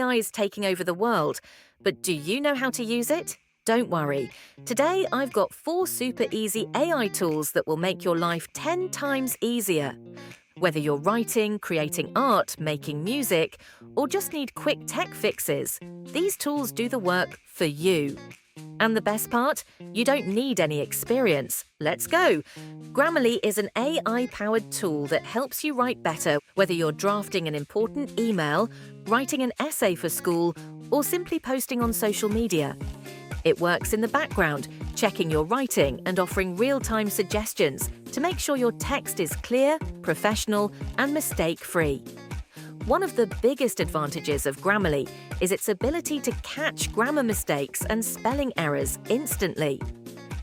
AI is taking over the world, but do you know how to use it? Don't worry. Today, I've got 4 super easy AI tools that will make your life 10 times easier. Whether you're writing, creating art, making music, or just need quick tech fixes, these tools do the work for you. And the best part? You don't need any experience. Let's go! Grammarly is an AI-powered tool that helps you write better, whether you're drafting an important email, writing an essay for school, or simply posting on social media. It works in the background, checking your writing and offering real-time suggestions to make sure your text is clear, professional, and mistake-free. One of the biggest advantages of Grammarly is its ability to catch grammar mistakes and spelling errors instantly.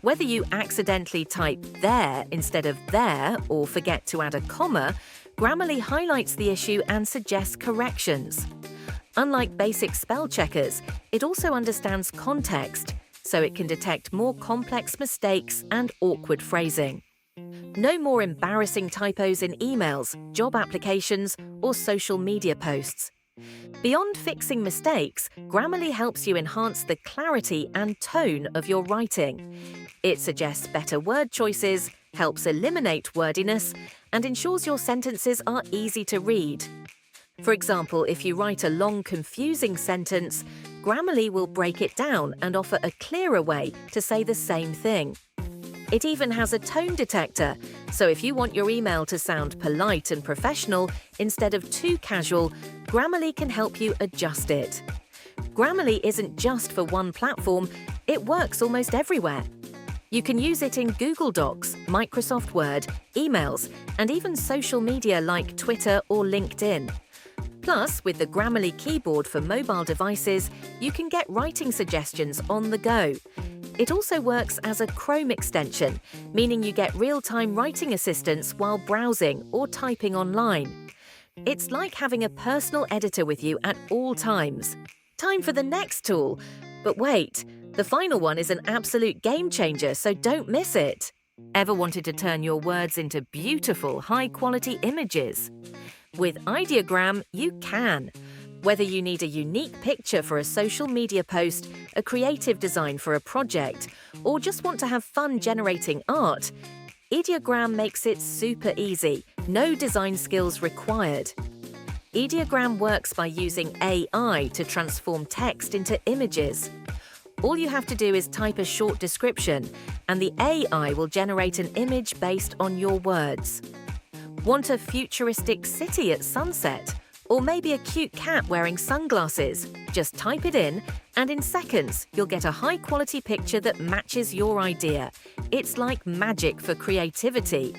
Whether you accidentally type there instead of there or forget to add a comma, Grammarly highlights the issue and suggests corrections. Unlike basic spell checkers, it also understands context, so it can detect more complex mistakes and awkward phrasing. No more embarrassing typos in emails, job applications, or social media posts. Beyond fixing mistakes, Grammarly helps you enhance the clarity and tone of your writing. It suggests better word choices, helps eliminate wordiness, and ensures your sentences are easy to read. For example, if you write a long, confusing sentence, Grammarly will break it down and offer a clearer way to say the same thing. It even has a tone detector, so if you want your email to sound polite and professional instead of too casual, Grammarly can help you adjust it. Grammarly isn't just for one platform, it works almost everywhere. You can use it in Google Docs, Microsoft Word, emails, and even social media like Twitter or LinkedIn. Plus, with the Grammarly keyboard for mobile devices, you can get writing suggestions on the go. It also works as a Chrome extension, meaning you get real-time writing assistance while browsing or typing online. It's like having a personal editor with you at all times. Time for the next tool. But wait, the final one is an absolute game changer, so don't miss it. Ever wanted to turn your words into beautiful, high-quality images? With Ideogram, you can. Whether you need a unique picture for a social media post, a creative design for a project, or just want to have fun generating art, Ideogram makes it super easy, no design skills required. Ideogram works by using AI to transform text into images. All you have to do is type a short description, and the AI will generate an image based on your words. Want a futuristic city at sunset? Or maybe a cute cat wearing sunglasses? Just type it in, and in seconds, you'll get a high-quality picture that matches your idea. It's like magic for creativity.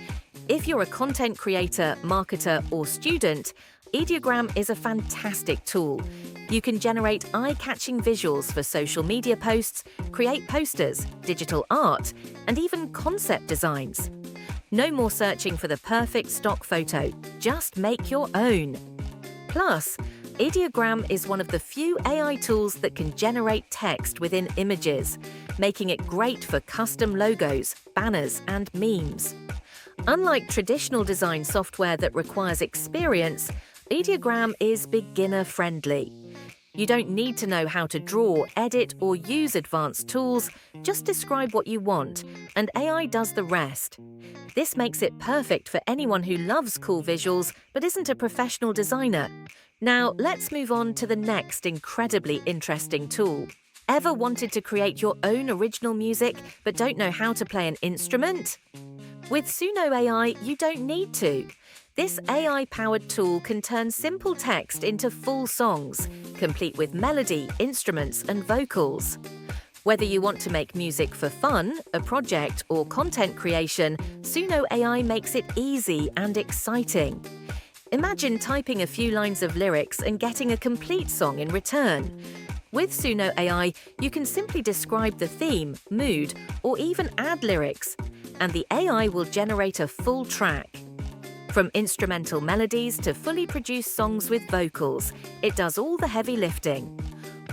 If you're a content creator, marketer, or student, Ideogram is a fantastic tool. You can generate eye-catching visuals for social media posts, create posters, digital art, and even concept designs. No more searching for the perfect stock photo. Just make your own. Plus, Ideogram is one of the few AI tools that can generate text within images, making it great for custom logos, banners, and memes. Unlike traditional design software that requires experience, Ideogram is beginner-friendly. You don't need to know how to draw, edit, or use advanced tools, just describe what you want, and AI does the rest. This makes it perfect for anyone who loves cool visuals but isn't a professional designer. Now, let's move on to the next incredibly interesting tool. Ever wanted to create your own original music but don't know how to play an instrument? With SunoAI, you don't need to. This AI-powered tool can turn simple text into full songs, complete with melody, instruments, and vocals. Whether you want to make music for fun, a project, or content creation, SunoAI makes it easy and exciting. Imagine typing a few lines of lyrics and getting a complete song in return. With SunoAI, you can simply describe the theme, mood, or even add lyrics, and the AI will generate a full track. From instrumental melodies to fully produced songs with vocals, it does all the heavy lifting.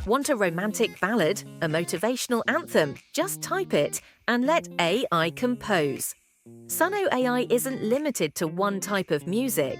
Want a romantic ballad, a motivational anthem? Just type it and let AI compose. SunoAI isn't limited to one type of music.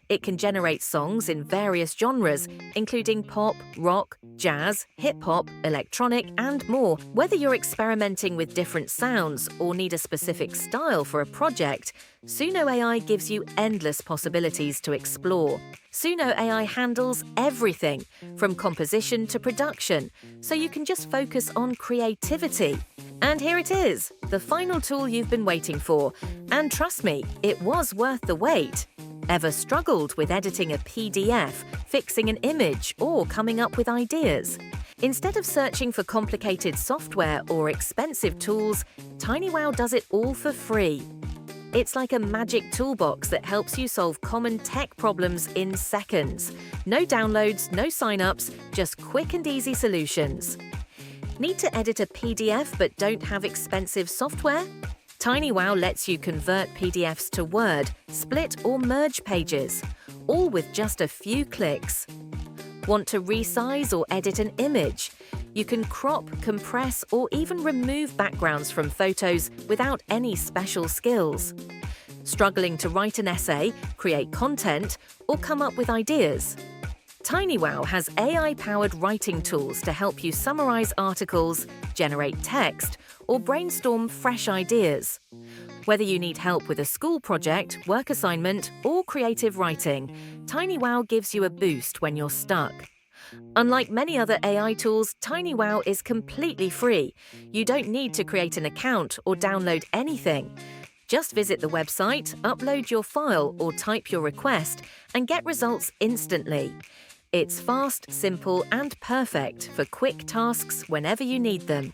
It can generate songs in various genres, including pop, rock, jazz, hip-hop, electronic, and more. Whether you're experimenting with different sounds or need a specific style for a project, SunoAI gives you endless possibilities to explore. SunoAI handles everything, from composition to production, so you can just focus on creativity. And here it is, the final tool you've been waiting for. And trust me, it was worth the wait. Ever struggled with editing a PDF, fixing an image, or coming up with ideas? Instead of searching for complicated software or expensive tools, TinyWow does it all for free. It's like a magic toolbox that helps you solve common tech problems in seconds. No downloads, no sign-ups, just quick and easy solutions. Need to edit a PDF but don't have expensive software? TinyWow lets you convert PDFs to Word, split or merge pages, all with just a few clicks. Want to resize or edit an image? You can crop, compress, or even remove backgrounds from photos without any special skills. Struggling to write an essay, create content, or come up with ideas? TinyWow has AI-powered writing tools to help you summarize articles, generate text, or brainstorm fresh ideas. Whether you need help with a school project, work assignment, or creative writing, TinyWow gives you a boost when you're stuck. Unlike many other AI tools, TinyWow is completely free. You don't need to create an account or download anything. Just visit the website, upload your file or type your request, and get results instantly. It's fast, simple, and perfect for quick tasks whenever you need them.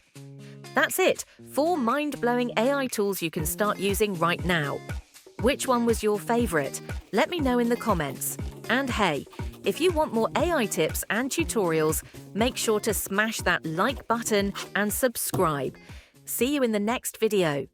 That's it, 4 mind-blowing AI tools you can start using right now. Which one was your favorite? Let me know in the comments. And hey, if you want more AI tips and tutorials, make sure to smash that like button and subscribe. See you in the next video.